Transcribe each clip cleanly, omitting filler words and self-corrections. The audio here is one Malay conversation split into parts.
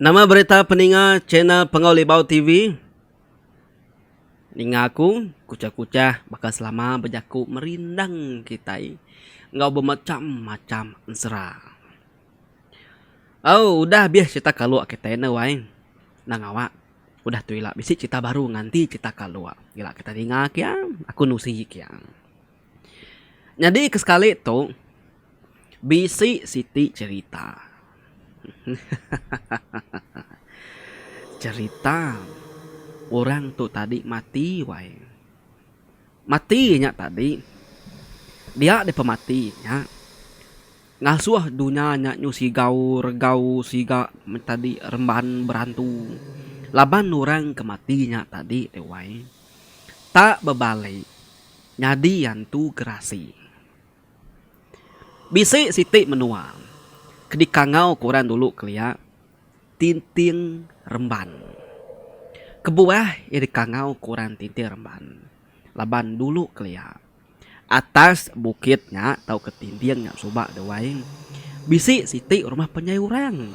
Nama berita peninga channel Pengau Libau TV. Ninga aku, kucah-kucah bakal selama berjaku merindang kita. Ngau bermacam-macam ensera. Oh, udah biar cerita kalau kita ini wae. Nang awak. Udah tuh lah, bisi cerita baru nganti cerita kalau. Gila kita tinggal kiam, aku nusi kiam. Jadi kesekali tuh bisi Siti cerita. Cerita orang tuh tadi mati wae. Matinya tadi. Dia ada pematinya. Ngasuh dunyanya nyu si regau siga tadi remban berantu. Laban orang kematinya tadi wae. Tak bebalik. Nyadi yantu gerasi. Bisi Siti menuang. Kedikangau koran dulu kelia. Tinting remban. Kebuah iri kangau koran tinting remban. Laban dulu kelia. Atas bukitnya tau ketintingnya coba dewaing. Bisi Siti rumah penyai orang.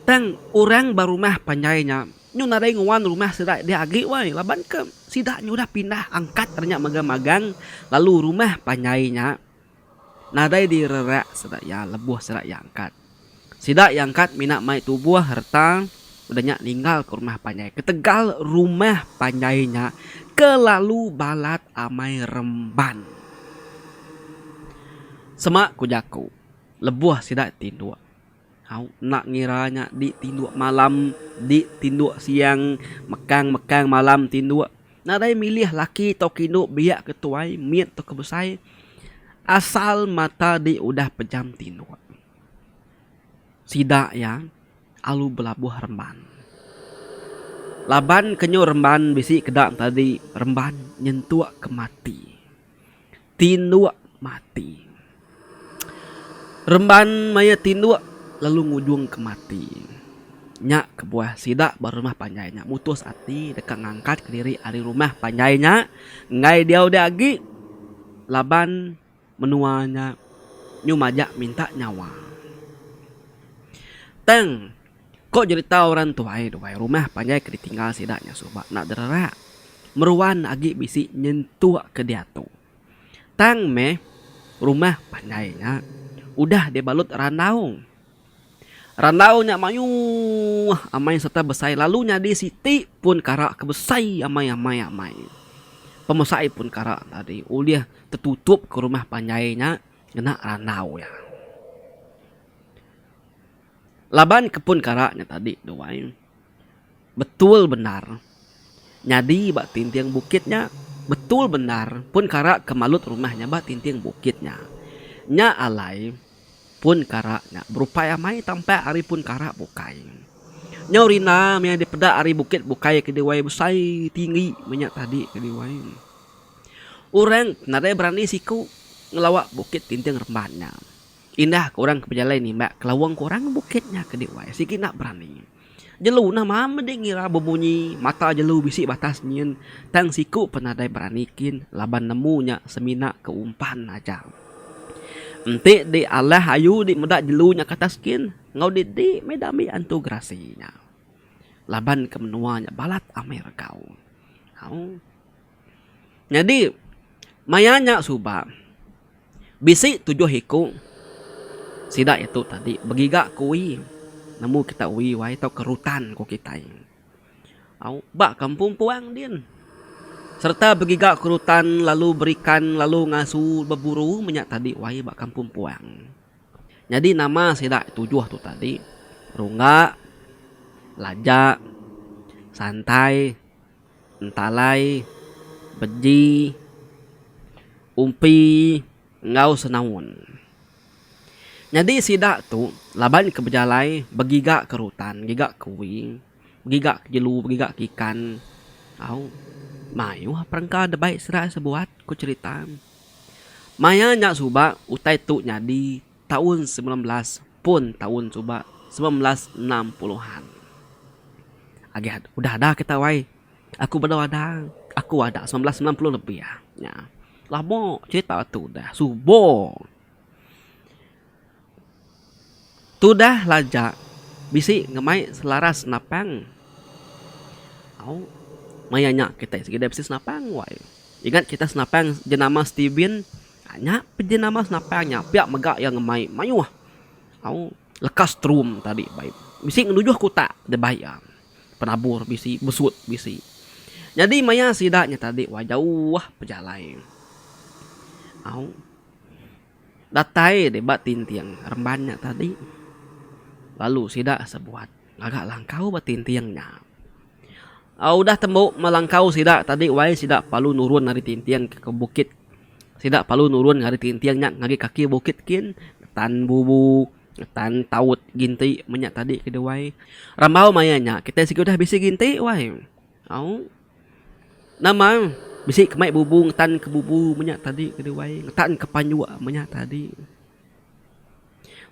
Tang orang barumah penyainya. Nyu naday nguan rumah sidak dia agi wae. Laban ke sidaknya udah pindah angkat ternyata magang-magang. Lalu rumah penyainya. Naday direrak sidak ya lebuh sidak ya angkat. Sidak yang angkat minak mai tubuh harta. Udahnya ninggal ke rumah panjai. Ketegal rumah panjainya. Kelalu balat amai remban. Semak kujaku. Lebuah sidak tinduk. Hau nak ngiranya di tinduk malam. Di tinduk siang. Mekang malam tinduk. Nadai milih laki atau kinuk biak ketuai. Miet atau kebesai. Asal mata di udah pejam tinduk. Sidak ya. Alu belabuh remban. Laban kenyo remban bisi kedak tadi remban nyentuak kemati. Tinduk mati. Remban maya tinduk lalu ngujung kemati. Nyak kebuah sidak baru rumah panjainya mutus hati dekat ngangkat ke diri ari rumah panjainya ngai dia udah agi. Laban menuanya nyu majak minta nyawa. Teng kok cerita orang tuai doai rumah panjai ke ditinggal sidaknya sobat nak derera. Meruan agi bisi nyentuh ke dia tu. Tang me rumah panjainya udah dibalut randau. Randau nya mayu amai serta besai lalu nyadi Siti pun karak kebesai amai. Pemesai pun karak tadi uliah tertutup ke rumah panjainya kena randau ya. Laban kepun karaknya tadi doain. Betul benar. Nyadi bak tinting bukitnya. Betul benar. Pun karak kemalut rumahnya bak tinting bukitnya. Nya alai pun karaknya. Berupaya mai tampai hari pun karak bukai. Nya urina yang dipeda hari bukit bukai ke diwai besai tinggi. Minyak tadi ke diwai. Orang nadai berani siku ngelawak bukit tinting rembannya. Indah kurang kepejalai nih mbak. Kelawang kurang bukitnya ke diwai. Sikit nak berani. Jelu nama mending ngira berbunyi. Mata jelu bisik batas nyin. Tang siku penadai beranikin. Laban nemunya semina keumpan aja. Entik di Allah ayu di medak jelunya kata skin. Ngau di medami antugrasinya. Laban kemenuanya balat amir kau. Jadi mayanya subah. Bisik tujuh hiku. Sidak itu tadi begigak kui. Namu kita ui wai tau kerutan ko kita. Bak kampung puang din. Serta begigak kerutan lalu berikan lalu ngasu berburu minyak tadi wai bak kampung puang. Jadi nama sidak tujuh tu tadi. Rungga, lajak, santai, entalai, beji, umpi, ngau senaun. Jadi sidak tu laban ke berjalai begigak kerutan, gigak kuing, begigak jelu, begigak ikan. Mayu perangka ada baik serak sebuat ku cerita. Maya nyak suba utai tu nyadi tahun 19 pun tahun suba 1960-an. Agak udah ada kita wai. Aku baru ada. Aku ada 1990 lebih ya. Lama cerita tu dah subo. Tu dah lajak bisi ngemai selaras napang. Au mayanya kita segede bisi senapang wai. Ingat kita senapang jenama Steven. Nya jenama senapangnya pihak megak yang ngemai mayuh. Au lekas trum tadi baik. Bisi ngenujuh kuta de baik. Penabur bisi besut bisi. Jadi maya sidaknya tadi wah jauh pejalai. Au datai debat tintiang rembannya tadi. Lalu sidak sebuat agak langkau batintiangnya. Udah tembok melangkau sidak tadi wai sidak palu nurun dari tintiang ke bukit. Sidak palu nurun dari tintiangnya ngagi kaki bukit kin tan bubu tan taut ginti menyak tadi ke wai. Rambau mayanya kita sih udah bisa ginti wai. Nama bisi kemai bubung tan ke bubu menyak tadi ke wai tan ke panjua menyak tadi.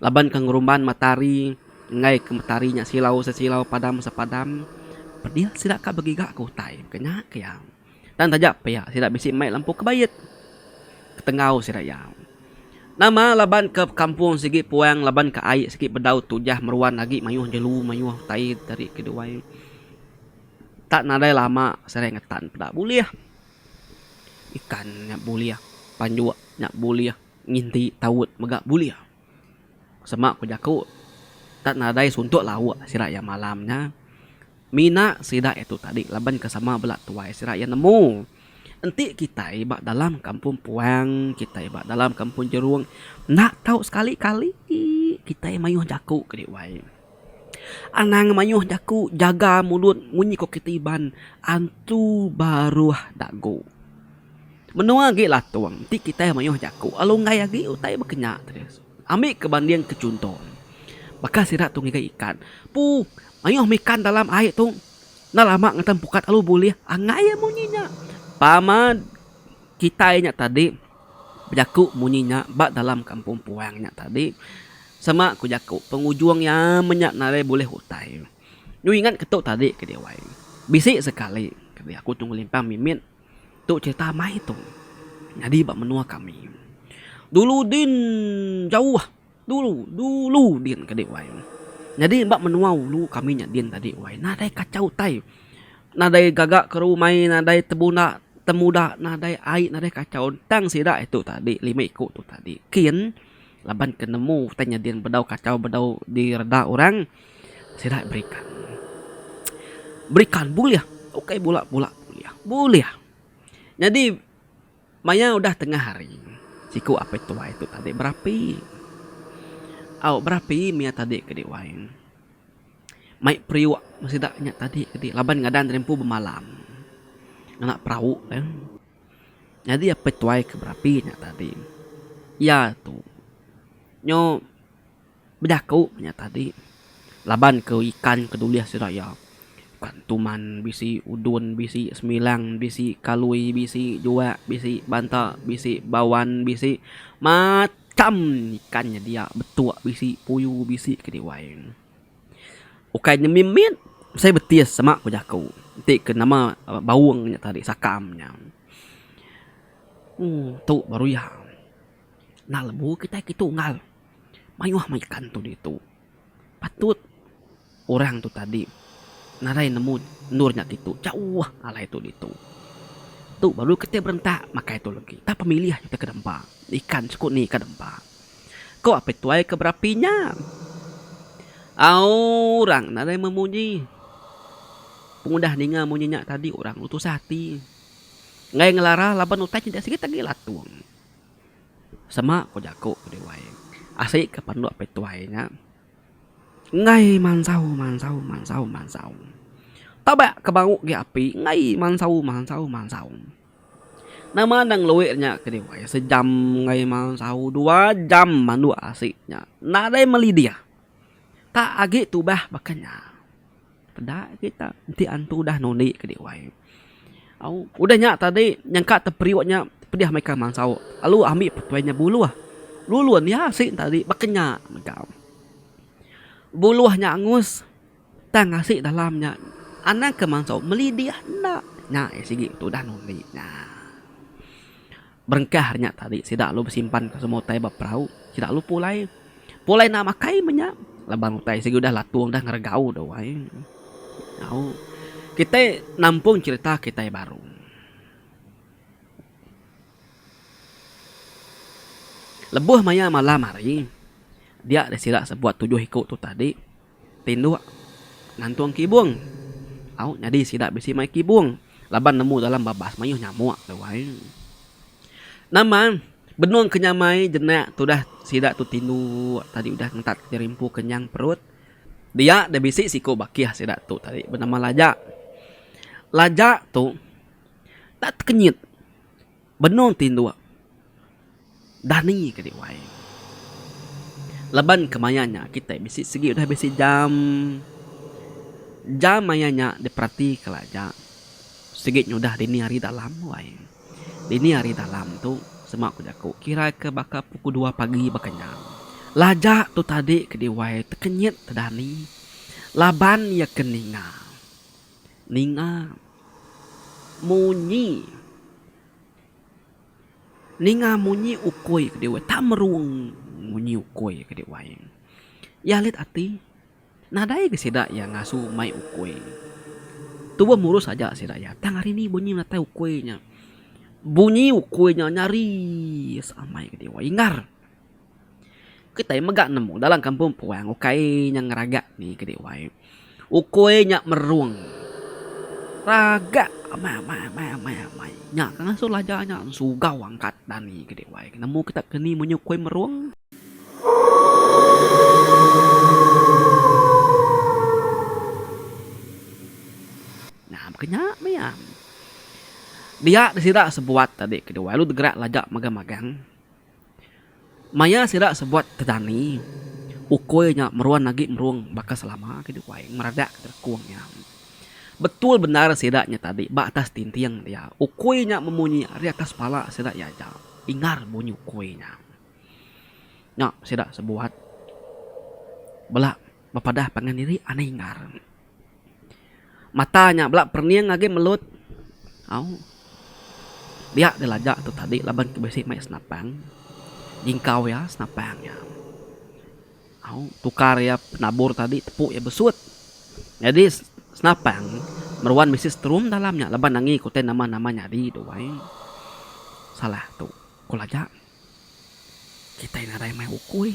Laban ke ngerumban matari ngai ke matarinya silau sesilau padam sepadam. Dia sidak ka bagi gak ku tai kenya kaya. Dan tajak paya sidak bisi mai lampu kebayit. Ketengau sidak ya. Nama laban ke kampung sigi puang laban ke ai sigi bedau tujah meruan lagi mayuh jelu mayuh tai dari kedua. Tak nadai lama serengetan pada buliah. Ikan nyak buliah, panjua nyak buliah, nginti tawut megak buliah. Semak ku jaku. Tak nadai suntuk lawak sidak ya malamnya. Mina sidak itu tadi laban kesama belak tuai sidak yang nemu. Enti kita ibak dalam kampung puang, kita ibak dalam kampung jeruang. Nak tahu sekali-kali kita mayuh jaku ke wai. Anang mayuh jaku jaga mulut munyi kok ketiban antu baruah dago. Menua ge lah tuang, enti kita mayuh jaku. Alu ngai agi utai berkenyak terus. Ambil kebanding kecunton. Bakal sidak tu ngigai ikan. Mayuh mikan dalam air tu. Nah lama ngatan pukat alu boleh. Angai ya munyinya. Pama kita nya tadi. Berjaku munyinya. Bak dalam kampung puangnya tadi. Sama ku jaku. Pengujungnya menyak nare boleh hutai. Nyu ingat ketuk tadi ke dia wai. Bisik sekali. Ketika aku tunggu limpang mimin. Tu cerita mai tu. Jadi bak menua kami. Dulu din jauh. Dulu din ke dia wai. Jadi mbak menuau lu kami nyadin tadi wai nadai kacau tai. Nadai gagak ke rumah nadai temuda nadai air nadai kacau tang sidak itu tadi 5 ikut tu tadi. Kian laban kenemu tanya din bedau kacau bedau di reda orang sidak berikan buliah. Oke bulak buliah. Jadi maya udah tengah hari. Siku apa itu wai itu tadi berapi. Berapi mia tadi ke diwain. Mai priwa masih daknya tadi ke laban ngadan rempu bemalam. Anak perahu kan. Jadi apa tuai ke berapinya tadi. Ya tu. Nyo bedaku nya tadi. Laban ke ikan keduliah siraya. Kan tuman bisi udun bisi semilang bisi kalui bisi jua bisi banta bisi bawan bisi macam ikannya dia betua bisi puyu bisi ke diwain. Ukainya mimin saya betis sama aku jaku. Nanti ke nama bawangnya tadi sakamnya. Tu baru ya. Nah lebu kita gitu ngal. Mayuh ikan tu itu. Patut orang tu tadi. Narai nemu nurnya gitu. Jauh ala itu itu. Tu baru kita berentak maka itu lagi. Tak pemilih kita ke dempa. Ikan sekut ni ke dempa. Kok apa tuai ke berapinya? Orang narai memuji. Pengudah ninga munyinya tadi orang utus hati. Ngai ngelara laban utai tidak sikit lagi latuang. Sama ko jako ke dewai. Asik ke pandu apa tuainya. Ngai mansau. Tabak kebangu ge api. Ngai mansau. Nama nang luwirnya ke dewai. Sejam ngai mansau. 2 jam mandu asiknya. Nadai melidia. Tak agi tubah bakanya. Pedak kita. Nanti antu dah noni ke dewai. Udah nyak tadi. Nyangka tepriwaknya. Pediah mereka mansau. Lalu ambil petuainya buluah. Luluan ya asik tadi. Bakanya. Buluahnya angus. Tak ngasih dalamnya. Anak ke mansau. Melidia. Nak. Nyak sigi tu dah noni. Berengkahnya tadi. Sidak lu bersimpan ke semua tai baperahu. Sidak lu pulai. Pulai nak makai menyak. Labang utai segi udah latuang dah ngergau dah wae. Au. Kita nampung cerita kita baru. Lebuh maya malam hari. Dia ada silak sebuat 7 ikut tu tadi. Tindu ngantuang kibung. Au jadi sidak bisi mai kibung. Laban nemu dalam babas mayuh nyamuk dah wae. Nama benung kenyamai jenak tu dah sidak tu tindu tadi udah ngentat jerimpu kenyang perut. Dia ada bisi siko bakiah sidak tu tadi bernama Lajak. Lajak tu tak kenyit. Benung tindu. Dani ke wae. Laban kemayanya kita bisi segi udah bisi jam. Jam mayanya diperhati ke Lajak. Segi udah dini hari dalam wae. Dini hari dalam tu semak ku jaku kira ke bakal pukul 2 pagi bakanyang. Lajak tu tadi ke diwai terkenyit tedani. Laban ya keninga. Ninga munyi. Ninga munyi ukoi ke diwai tak meruang munyi ukoi ke diwai. Ya lihat ati. Nadai ke sidak yang ngasuh mai ukoi. Tuba murus saja sidak ya. Tang hari ni bunyi natai ukoinya. Bunyi ukuinya nyari samai ke dewa ingar. Kita megak nemu dalam kampung puang ukai yang raga ni ke dewa. Ukuinya meruang. Raga mai. Nya kan so lajanya sugau angkat dani ke dewa. Nemu kita keni menyukui meruang. Nah, makanya mayam. Dia disirak sebuat tadi kedua lu gerak lajak magang-magang. Maya sirak sebuat tedani. Ukoynya meruan lagi meruang bakas selama kedua yang meradak terkuangnya. Betul benar siraknya tadi bak atas tintiang dia. Ukoynya memunyi di atas pala sirak ya aja. Ingar bunyi ukoynya. Nah sirak sebuat. Belak bapadah pangan diri aneh ingar. Matanya belak perniang lagi melut. Au. Dia dilajak tu tadi laban ke besi mai senapang. Jingkau ya senapangnya. Au tukar ya penabur tadi tepuk ya besut. Jadi senapang meruan besi strum dalamnya laban nangi ikutin nama-namanya di doai. Salah tu. Kulajak. Kita narai mai ukui.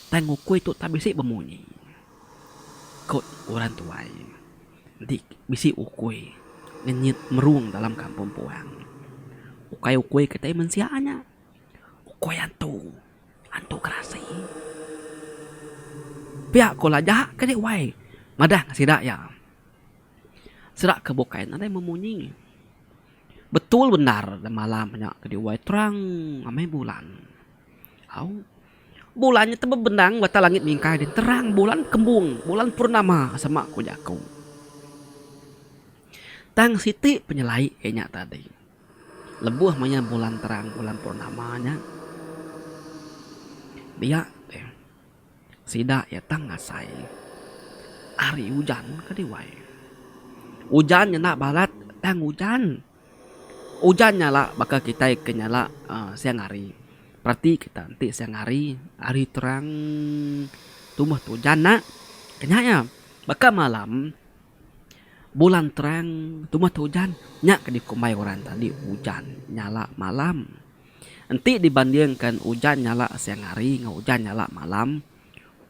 Tang ukui tu tak bisi bemunyi. Kot orang tuai. Nanti bisi ukui. Ngenyit meruang dalam kampung puang. Ukay-ukay kita mensianya. Ukay antu kerasi. Pihak ko lajak kadi way. Madah sidak ya. Sidak kebukain ada yang memunyi. Betul benar dan malamnya kadi way terang amai bulan. Au. Bulannya tebel benang bata langit mingkai di terang bulan kembung, bulan purnama sama ku jaku. Tang siti penyelai kayaknya tadi. Lebuh manya bulan terang, bulan purnamanya. Dia sida ya tang ngasai. Hari hujan kadiwai. Hujan nyana balat tang hujan. Hujan nyala bakal kita kenyala siang hari. Berarti kita nanti siang hari terang tumbuh hujan nak. Kenyanya bakal malam bulan terang tumbuh hujan nyak di kumai orang tadi hujan nyala malam. Nanti dibandingkan hujan nyala siang hari dengan hujan nyala malam.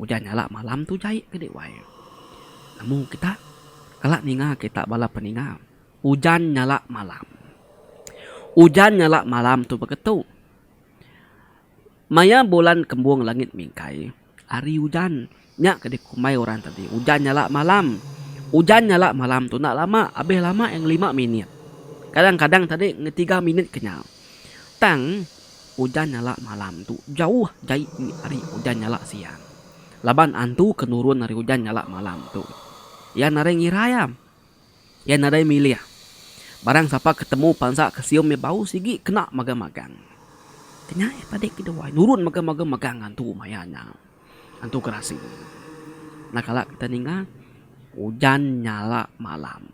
Hujan nyala malam tu jahit ke dek wae. Namun kita kalak ninga kita bala peninga. Hujan nyala malam. Hujan nyala malam tu begitu. Maya bulan kembung langit mingkai. Hari hujan nyak ke di kumai orang tadi. Hujan nyala malam. Hujan nyala malam tu nak lama, habis lama yang 5 minit. Kadang-kadang tadi 3 minit kenyal. Tang hujan nyala malam tu jauh jahit hari hujan nyala siang. Laban antu kenurun hari hujan nyala malam tu. Ya nare ngirayam. Ya nare milih. Barang siapa ketemu pansa kesium me bau sigi kena magang-magang. Kenya tadi kedua nurun magang-magang antu mayanya. Antu kerasi. Nah kalau kita ninggal hujan nyala malam.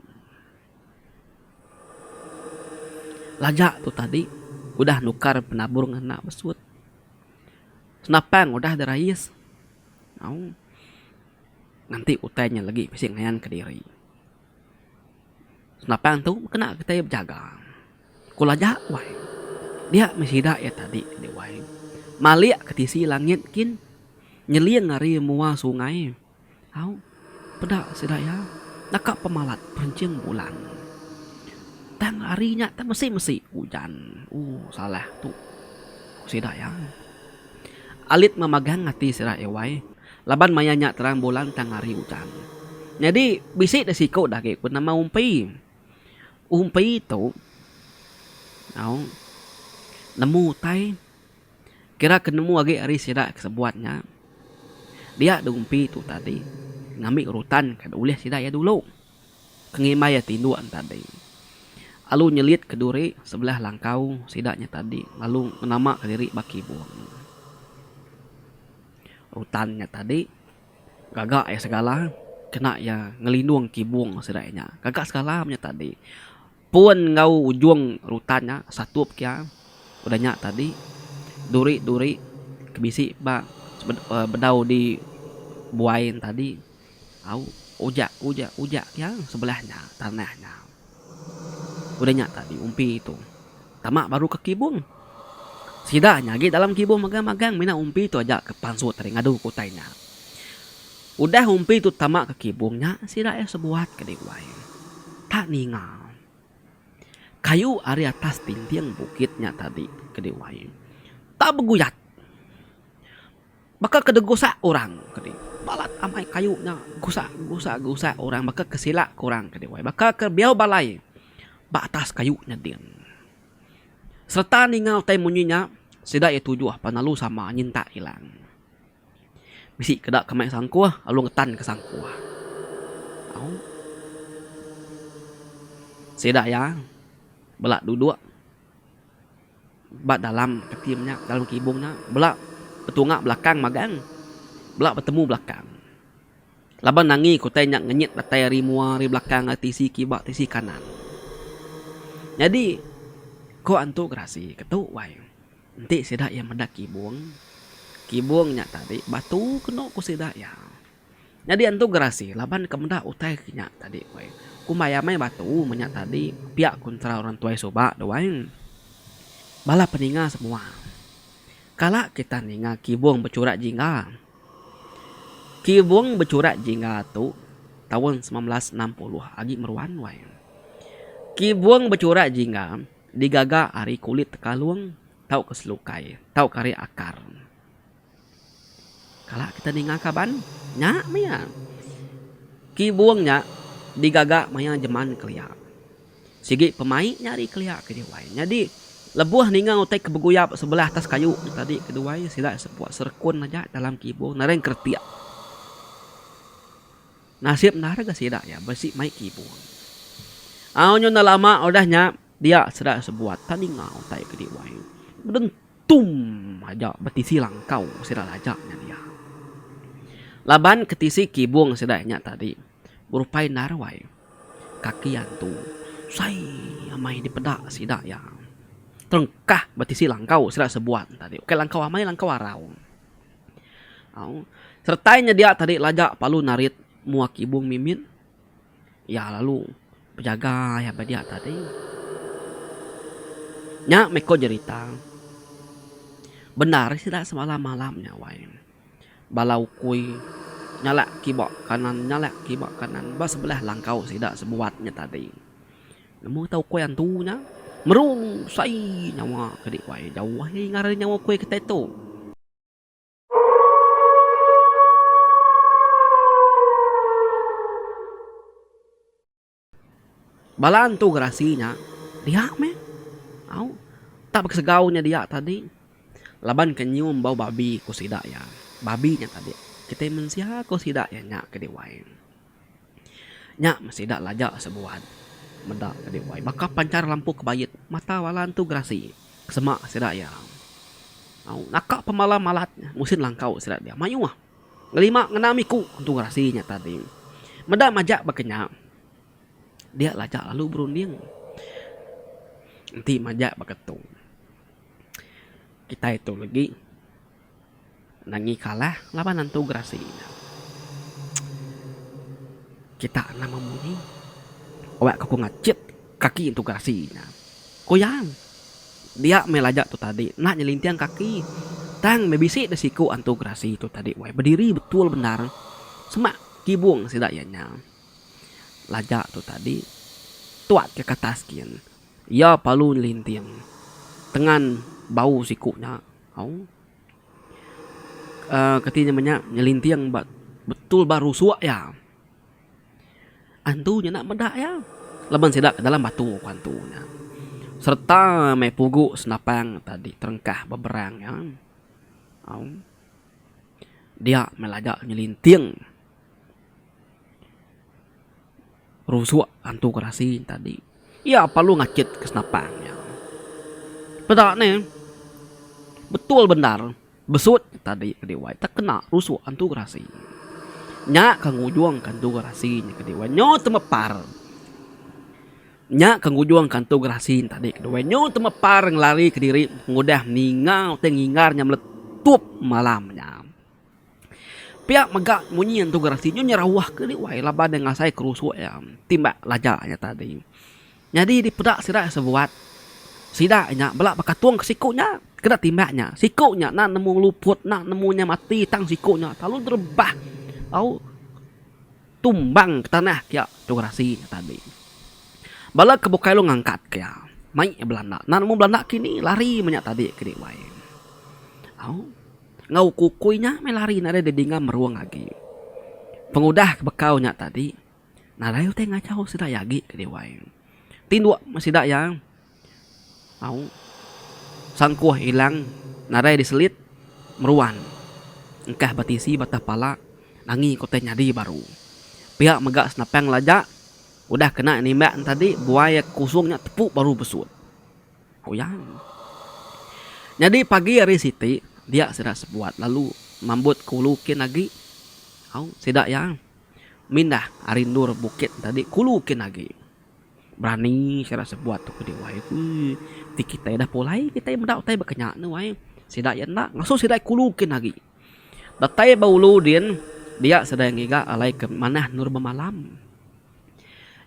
Lajak tu tadi udah nukar penabur ngena besut. Senapang udah derais. nanti utainya lagi bising ngayan ke diri. Kenapa tu kena kita berjaga. Kulaja wai. Dia mesida ya tadi di wai. Malia ketisi langit kin nyeliang ngari mua sungai. Au pedak sidaya. Nakak pemalat perencing bulan. Tang harinya tak mesti hujan. Salah tu. Sidaya. Alit memagang hati sidaya wai. Laban mayanya terang bulan tang hari hujan. Jadi bisik desiko dah ke nama umpi. Umpi itu nemu tai kira kenemu lagi hari sida kesebuatnya. Dia ada umpi itu tadi ngambil urutan kan uleh sida ya dulu. Kengimai ya tinduan tadi. Lalu nyelit ke duri sebelah langkau sidaknya tadi. Lalu menama ke diri baki buang. Urutannya tadi gagak ya segala kena ya ngelindung kibung sedainya gagak segalanya tadi pun ngau ujung rutannya satu kia udahnya tadi duri kebisi ba bedau di buain tadi au ujak ya sebelahnya tanahnya udahnya tadi umpi itu tamak baru ke kibung sidanya lagi dalam kibung magang mina umpi itu aja ke pansut tadi ngadu kutainya. Udah umpi itu tamak ke kibungnya sida ya sebuat ke diwai. Tak ningal. Kayu ari atas tintiang bukitnya tadi ke diwai. Tak beguyat. Bakal kedegosak orang ke di. Balat amai kayunya gusak orang bakal kesilak kurang ke diwai. Bakal ke biau balai. Ba atas kayunya din. Serta ningal tay munyinya sida ya tujuh panalu sama nyinta hilang. Bisi kedak kemai sangkuah, lalu ngetan ke sangkuah. Sedak ya, belak duduk. Bat dalam ketimnya, dalam kibungnya, belak petungak belakang magang. Belak bertemu belakang. Laban nangi kutai nyak ngenyit batai rimua ri belakang tisi kibak tisi kanan. Jadi, ko antu grasi ketuk wai. Nanti sedak yang mendak kibung. Kibungnya tadi batu kena ku sida ya. Jadi antu gerasi laban kemendak utai nya tadi wai. Kumayamai batu menyak tadi pihak kontra orang tua soba doain. Bala peninga semua. Kala kita ninga kibung bercurak jingga. Kibung bercurak jingga tu tahun 1960 agi meruan wai. Kibung bercurak jingga digaga ari kulit tekalung tau keselukai, tau kari akar. Kalau kita ninga kaban, nya maya. Kibuangnya digagak maya jeman keliak. Sigi pemain nyari keliak ke diwai. Jadi lebuah ninga utai kebeguyap sebelah atas kayu tadi kedua sila sebuah serkun aja dalam kibuang nareng kertiak. Nasib naraga sida ya bersih mai kibuang. Aonyo na lama udahnya dia sedak sebuat taninga utai ke diwai. Bentum aja betisi langkau sida lajaknya dia. Laban ketisi kibung sedaknya tadi berupai narwai kaki antu say amai di pedak sidak ya terengkah batisi langkau sidak sebuat tadi oke langkau amai langkau arau sertainya dia tadi lajak palu narit mua kibung mimin ya lalu penjaga ya dia tadi nya meko cerita benar sidak semalam malamnya wai balau kui nyala kibak kanan bas sebelah langkau sidak sebuatnya tadi nemu tahu kui antunya merung say nyawa kedik wai jauh ngaran nyawa kui kita itu balan tu gerasinya dia me tak bersegaunya dia tadi laban kenyium bau babi ku sidak ya babinya tadi kita mensia ko sidak ya nyak ke diwai nyak mesidak lajak sebuat medak ke diwai maka pancar lampu kebayit mata walan tu grasi semak sidak ya nakak pemalam malatnya musin langkau sidak dia mayu ah ngelima ngenamiku tu grasinya tadi medak majak bakenya dia lajak lalu berunding nanti majak baketung kita itu lagi nangi kalah laban nantu grasi kita na memunyi. Awak aku ngacit kaki untuk garasinya. Koyang. Dia melajak tu tadi, nak nyelintiang kaki. Tang mebisi de siku antu garasi tu tadi. Wai berdiri betul benar. Semak kibung sidak ianya. Lajak tu tadi tuat ke atas kian. Ia palu nyelintiang. Tengan bau sikunya. Ketika nyelintiang betul baru suak ya. Antunya nak medak ya. Leban sidak ke dalam batu antunya. Serta me pugu senapang tadi terengkah beberang ya. Dia melajak nyelintiang. Rusuk antu garasi tadi. Ia perlu ngacit ke senapangnya. Pedak ni. Betul benar. Besut tadi ke dewa. Tak kena rusuk antu garasi. Nyak kangujuang kantu garasi ke dewa. Nyo temepar. Nyak kangujuang kantu garasi tadi ke dewa. Nyo temepar ngelari ke diri. Ngudah ningau tengingarnya meletup malamnya. Pihak megak munyi antu garasi. Nyo nyerawah ke dewa. Laban dengan saya kerusuk ya. Timbak lajaknya tadi. Jadi di pedak sidak sebuat. Sidaknya belak bakatuang ke sikunya. Kena timbaknya. Sikunya nak nemu luput. Nak nemunya mati. Tang sikunya. Lalu terbah. Tumbang ke tanah kaya tu garasi tadi. Bala kebukai lo ngangkat kaya. Mai Belanda. Nak nemu Belanda kini lari banyak tadi ke diwai. Ngau kukuynya mai lari nade dedinga meruang lagi. Pengudah kebekaunya tadi. Nadayo teh ngacau sidak yagi ke diwai. Tinduk sidak yang sangkuh hilang, narai diselit, meruan. Engkah batisi batah pala, nangi kote nyadi baru. Pihak megak senapang lajak, udah kena nimbak tadi, buaya kusungnya tepuk baru besut. Koyang. Jadi pagi hari siti, dia sudah sebuat, lalu mambut kulukin lagi. Sidak yang mindah arindur bukit tadi, kulukin lagi. Berani saya sebuat tu ke dia wai. Ti kita dah polai kita mendak tai berkenyak nu wai. Sidak yang nak ngasuh sidak kulukin lagi. Datai baulu dia sedang ngiga alai ke manah nur bemalam.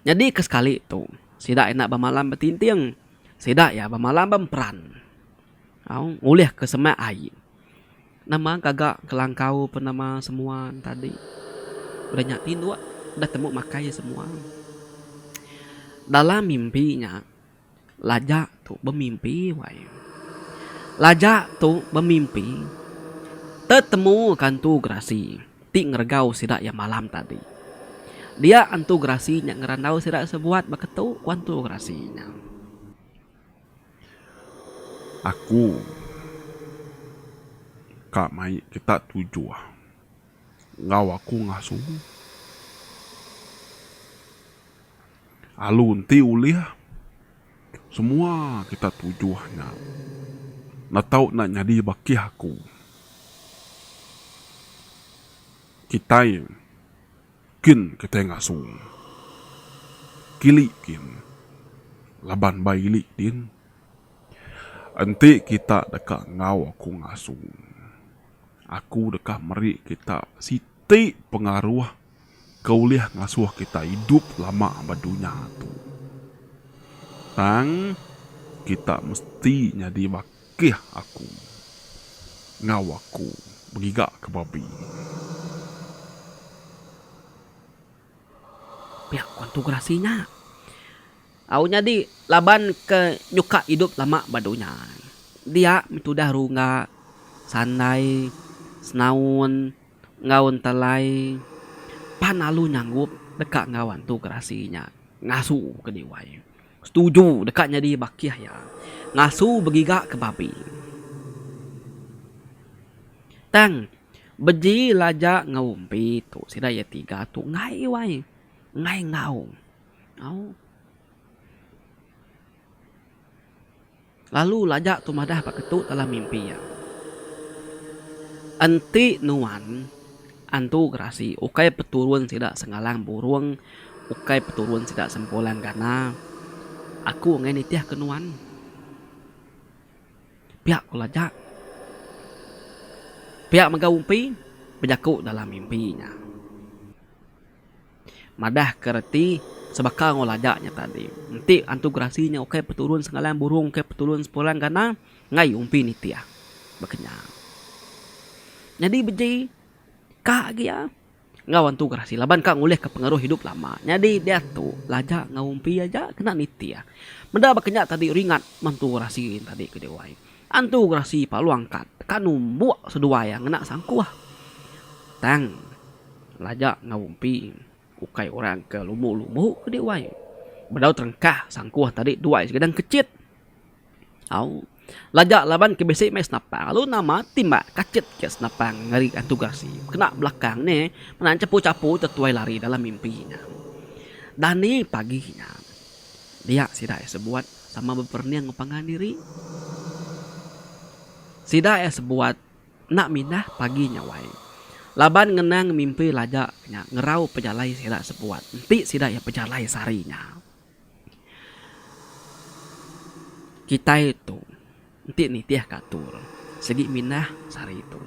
Jadi kesekali tu sidak enak bemalam betintiang. Sidak ya bemalam bemperan. Ngulih ke semak air. Nama kagak kelangkau penama semua tadi. Udah nyatin dua, udah temu makai semua. Dalam mimpinya Lajak tu bermimpi wai. Lajak tu bermimpi tetemu kantu garasi ti ngergau sidak yang malam tadi. Dia antu garasinya ngerandau sidak sebuat beketu kantu garasinya. Aku Kak Mai kita tujuh. Ngau aku ngasuh. Alun ti ulih. Semua kita tujuhnya. Nak tahu nak nyadi baki aku. Kita kin kita ngasuh. Kili kin. Laban baili din. Enti kita dekat ngau aku ngasuh. Aku dekat meri kita siti pengaruh kauliah ngasuh kita hidup lama badunya tu. Tang kita mesti nyadi bakih aku. Ngau aku begigak ke babi. Pihak kantu garasinya. Nyadi laban ke nyuka hidup lama badunya. Dia mitudah runga sanai senaun ngaun talai panalu nyanggup dekat ngawan tu garasinya ngasu ke diwai. Setuju dekatnya di bakiah ya. Ngasu begigak ke babi. Tang beji laja ngaumpi tu sidaya tiga tu ngai wai. Ngai ngau. Lalu lajak tu madah pak ketut dalam mimpi ya. Anti nuan antu garasi ukai peturun tidak sengalang burung, ukai peturun tidak sempolan gana. Aku ngai nitiah kenuan. Pihak ku lajak. Pihak megaumpi berjaku dalam mimpinya. madah kereti sebakal ngolajaknya tadi. Nanti antu grasinya oke peturun senggalan burung oke peturun sepulang kana ngai umpi ni tia. Bekenya. Jadi beji kak dia ngawan tu grasi laban kak ngulih ke pengaruh hidup lama. Jadi dia tu lajak ngumpi aja kena nitia. Menda bekenya tadi ringat mantu grasi tadi ke dewai. Antu grasi palu angkat kanu buak sedua yang ngena sangkuah. Tang lajak ngumpi ukai orang ke lumu-lumu ke dewai. Bedau terengkah sangkuah tadi dua segedang kecit. Au lajak laban ke besik mes napang. Lalu nama timba kacit ke senapang ngari antu grasi. Kena belakang ni menan capu-capu tertuai lari dalam mimpinya. Dan ni paginya dia sidak sebuat sama beperniang ngepangan diri. Sidak sebuat nak minah paginya wai. Laban ngenang mimpi lajaknya ngerau pejalai sidak sebuat. Nanti sidak ya pejalai sarinya. Kita itu nanti nih tiah katur segi minah sari itu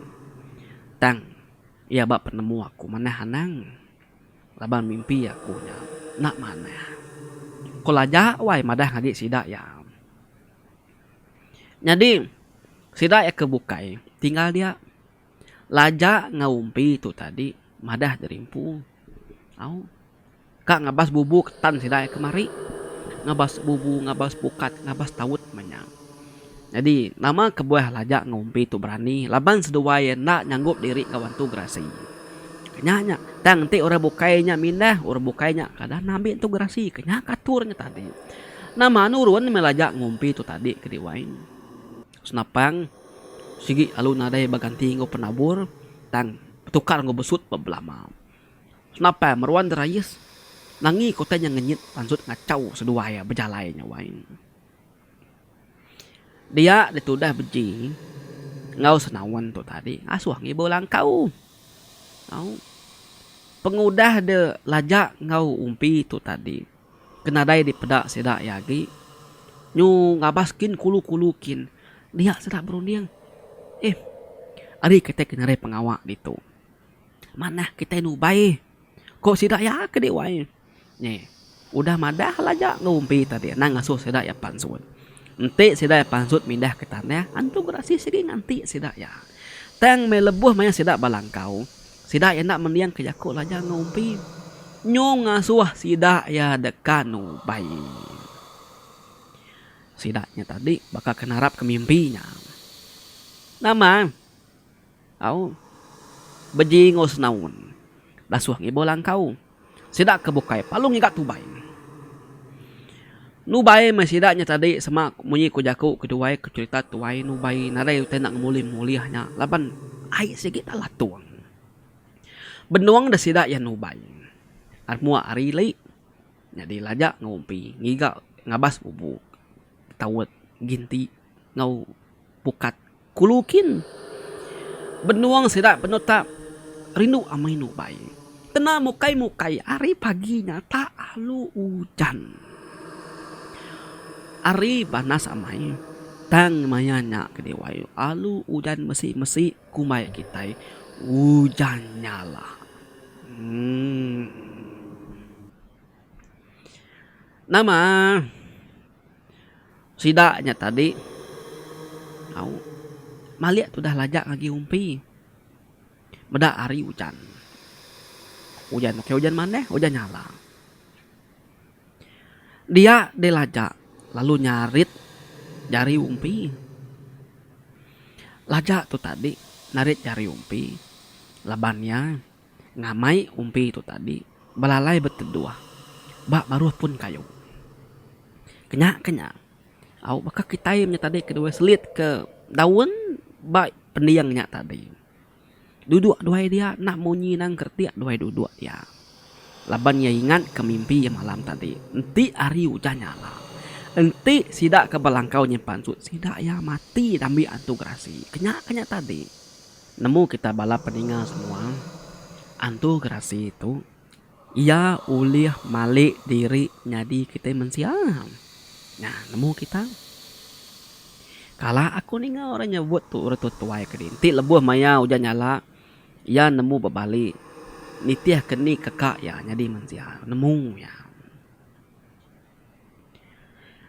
tang ia bak penemu aku mana hanang laban mimpi aku nya nak mana kolaja wai madah ngadi sidak ya jadi sidak ya kebukai tinggal dia laja ngaumpi itu tadi madah derimpu au kak ngabas bubu ketan sidak ya kemari ngabas bubu ngabas pukat ngabas tawut manyang. Jadi nama kebuah lajak ngumpi tu berani laban sedua nak nyanggup diri kawan tu grasi. Kenyanya tang nanti orang bukainya mindah orang bukainya kadang nambi tu grasi kenya katurnya tadi. Nama nurun melajak ngumpi tu tadi ke diwain. Senapang sigi alun nadai baganti ngo penabur tang tukar ngo besut beblama. Senapang meruan derayes nangi kotanya ngenyit pansut ngacau sedua ya bejalainya wain. Dia ditudah beji ngau senawan tu tadi asuh ngibo langkau au pengudah de lajak ngau umpi tu tadi kenadai di pedak sedak yagi nyu ngabaskin kulu-kulukin dia sedak berunding ari kita kenare pengawak gitu mana kita nu bae kok sedak ya ke dewai nye udah madah lajak ngumpi tadi nang ngasuh sedak ya pansun. Nanti sidak pansut mindah ke tanah antu grasi segi nanti sidak ya tang melebuh maya sidak balangkau sidak ya nak mendiang ke jakuk laja ngumpi nyong ngasuh sidak ya dekanu bayi sidaknya tadi bakal kenarap ke mimpinya nama au beji ngos naun dasuh ngibo langkau sidak kebukai palung ngikat tubai nubai masidaknya tadi semak munyi ku jaku kedua ke cerita tuai nubai nadai teh nak muliahnya laban ai sikit lah tuang benuang da sidak ya nubai armua ari lai jadi lajak ngumpi ngiga ngabas bubuk tawet ginti ngau pukat kulukin benuang sidak penota rindu amai nubai tena mukai ari paginya tak alu hujan ari panas amai tang mayanya ke dewayu alu udan mesi kumai kita hujan nyala nama sidaknya tadi au maliak tu dah lajak lagi umpi beda ari hujan oke hujan mana hujan nyala dia delajak lalu nyarit jari umpi lajak tu tadi narit jari umpi labannya ngamai umpi tu tadi belalai betedua bak baru pun kayu kenya au baka kitaimnya tadi kedua selit ke daun bak pendiangnya tadi duduk dua dia nak munyi nang kertiak dua duduk dia labannya ingat ke mimpi yang malam tadi nanti hari hujan nyala enti sidak ke belangkau nyimpan sud sidak ya mati dambi antu grasi kenya tadi nemu kita bala peninggal semua antu grasi itu ia ulih malik diri nyadi kita mensiam nah nemu kita kala aku ningal orang nyebut tu urut tuai ke dinti lebuh maya hujan nyala ia nemu berbalik nitiah keni kakak ya jadi mensia nemu ya.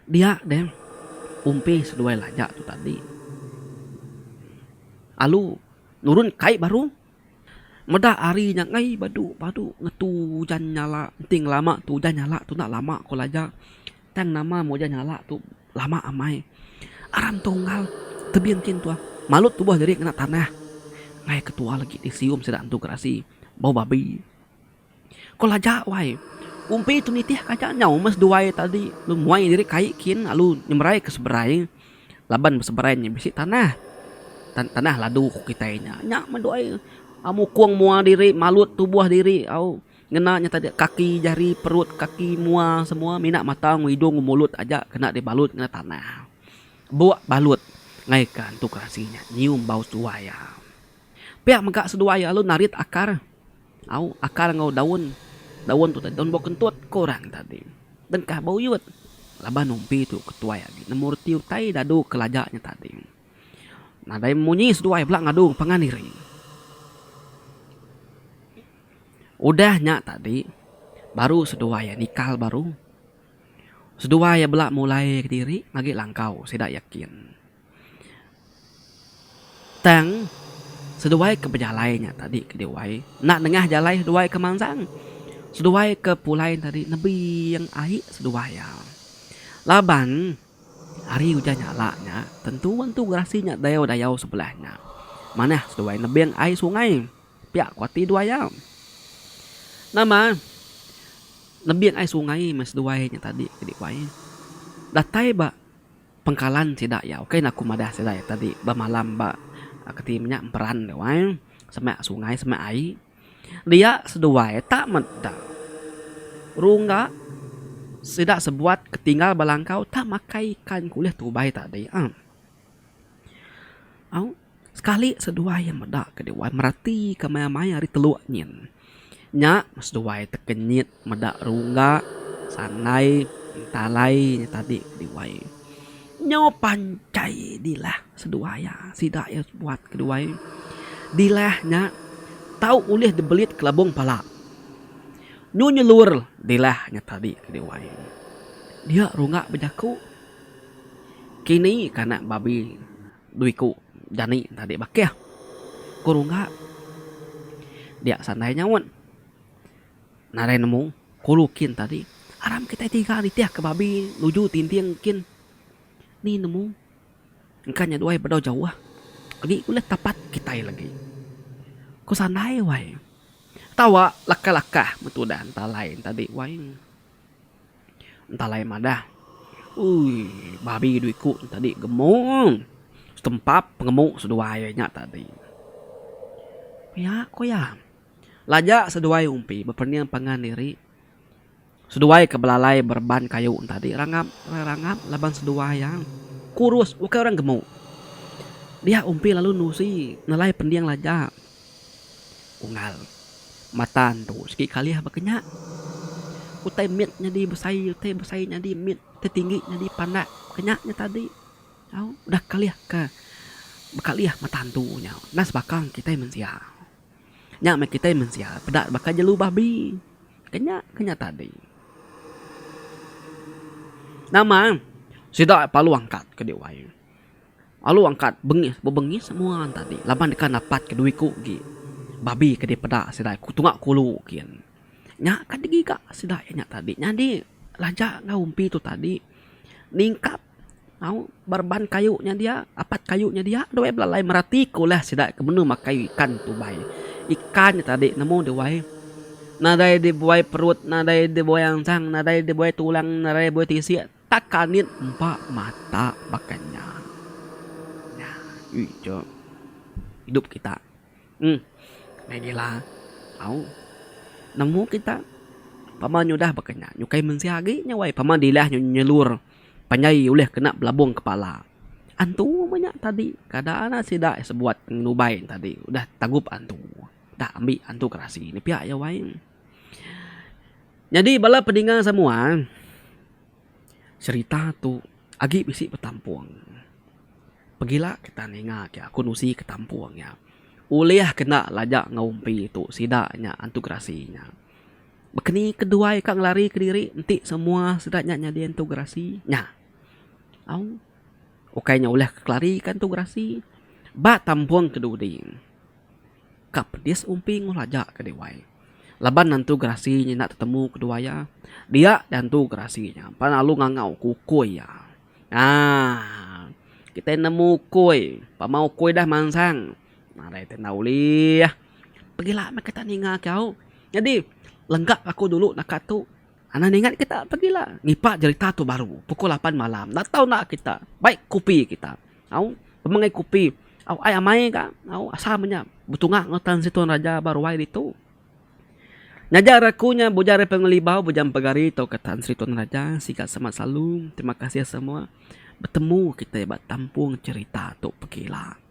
Dia deh umpi sedua lajak tu tadi. Alu nurun kai baru. Meda hari nya ngai badu ngetu hujan nyala ting lama tu hujan nyala tu nak lama ko lajak. Tang nama mau hujan nyala tu lama amai. Aram tunggal tebian kin tu. Malut tu buah dari kena tanah. Ngai ketua lagi disium sedang tu kerasi bau babi. Ko lajak wai. Umpi tu nitih kaca nyau mas duai tadi lu muai diri kai kin alu nyemrai ke seberai laban seberai nya bisi tanah tanah ladu ku kita nya mendoai amu kuang mua diri malut tubuh diri au ngena nya tadi kaki jari perut kaki mua semua minak mata hidung mulut aja kena dibalut ngena tanah buak balut ngai kan tu kerasinya nyium bau suaya pihak megak seduaya lu narit akar au akar ngau daun tu tadi daun bau kentut korang tadi dan kah bau yut laban numpi tu ketua ya nomor tiu tai dadu kelajaknya tadi nah dai munyi seduai belak ngadu panganiri udahnya tadi baru seduai nikal baru seduai belak mulai ke diri lagi langkau tidak yakin tang seduai ke bejalainya tadi ke dewai nak nengah jalai seduai ke mansang seduai ke pulai tadi nebi yang air seduai ya laban hari hujan nyalanya tentu gerasinya dayau sebelahnya mana seduai nebi yang air sungai pihak kuati dua ya nama nebi yang air sungai mas seduainya tadi ke dewai datai ba pengkalan tidak ya oke nak kumadah tidak ya tadi ba malam ba ketimnya emperan dewai semak sungai semak air dia seduai tak medak rungga tidak sebuat ketinggal balangkau tak makai ikan kuliah tubai tadi sekali seduai yang medak ke dewan merati ke maya-maya hari teluk nyin nya seduai tekenyit medak rungga sanai talai tadi diwai nyo pancai dilah seduaya sidak ya buat kedua dilahnya tahu ulih dibelit kelabung pala nyelur dilahnya tadi kedua dia rungak bejaku kini karena babi duiku jani tadi bakya kurunga dia sanai nyawan narai nemu kulukin tadi aram kita tiga ritiah ke babi nuju tintiang kin ni nemu engkanya dua bedau jauh lagi ulah tapat kita lagi ko sanai wai tawa laka-laka metudan talain tadi wai entalai madah babi duiku tadi gemung setempap pengemuk seduainya tadi ya ko ya lajak seduai umpi berperniang pangan diri seduai kebelalai berban kayu tadi rangap laban seduai yang kurus bukan orang gemuk dia umpi lalu nusi nalai pendiang lajak unggal matan tu sikit kali apa kenyak utai mit jadi besai jadi mit tinggi jadi pandak kenyaknya tadi udah kali ke bekaliah matan tu nya nas bakang kita mensia nya mek kita mensia pedak bakal jelu babi kenyak tadi nama sidak palu angkat ke dewai alu angkat bengis semua tadi laban dekan dapat keduiku gi babi ke dia pedak sidai kutungak kulu kian nya kan digiga sidai nya tadi nyadi lajak ngaumpi tu tadi ningkap berban kayunya dia apat kayunya dia doai belalai merati kulah sidai kemenu makai ikan tu bai ikan tadi nemu dewai nadai dibuai perut nadai dibuai angsang nadai dibuai tulang nadai dibuai tisi takanit empat mata bakanya ya ijo hidup kita gila nemu kita paman nyudah bakanya nyukai mensiagi nyawai paman dilah nyelur panyai uleh kena belabung kepala antu banyak tadi keadaan sidak sebuat nubai tadi udah tagup antu dah ambil antu kerasi ini pihak ya wai jadi bala pendengar semua cerita tu agi bisi bertampuang pergilah kita nengah ya aku nusi ke tampuang ya Uliah kena lajak ngaumpi itu sidaknya integrasinya. Bekeni kedua kang lari ke diri nanti semua sidaknya nya diintegrasi nya. Au. Okainya ulah kelari kan integrasi. Ba tampung keduding. Kapdis umpi ngulajak ke dewai. Laban nantu grasinya nak ketemu keduanya. Dia dan tu grasinya. Panalu ngangau kukuy ya. Ah, kita nemu kuy. Pamau kuy dah mansang. Marai tenau liah. Pergilah mereka ninga kau. Jadi lenggak aku dulu nak tu. Anak ingat kita pergilah. Nipak cerita tu baru. Pukul 8 malam. Tak tahu nak kita. Baik kopi kita. Au, pemengai kopi. Au ay amai ka. Au asamanya. Betungak ngotan situ raja baru wai itu. Nyajar akunya bujare pengelibau bujang pagari tau kata Sri Tuan Raja sikat sama salum. Terima kasih semua. Bertemu kita ya tampung cerita tu pergilah.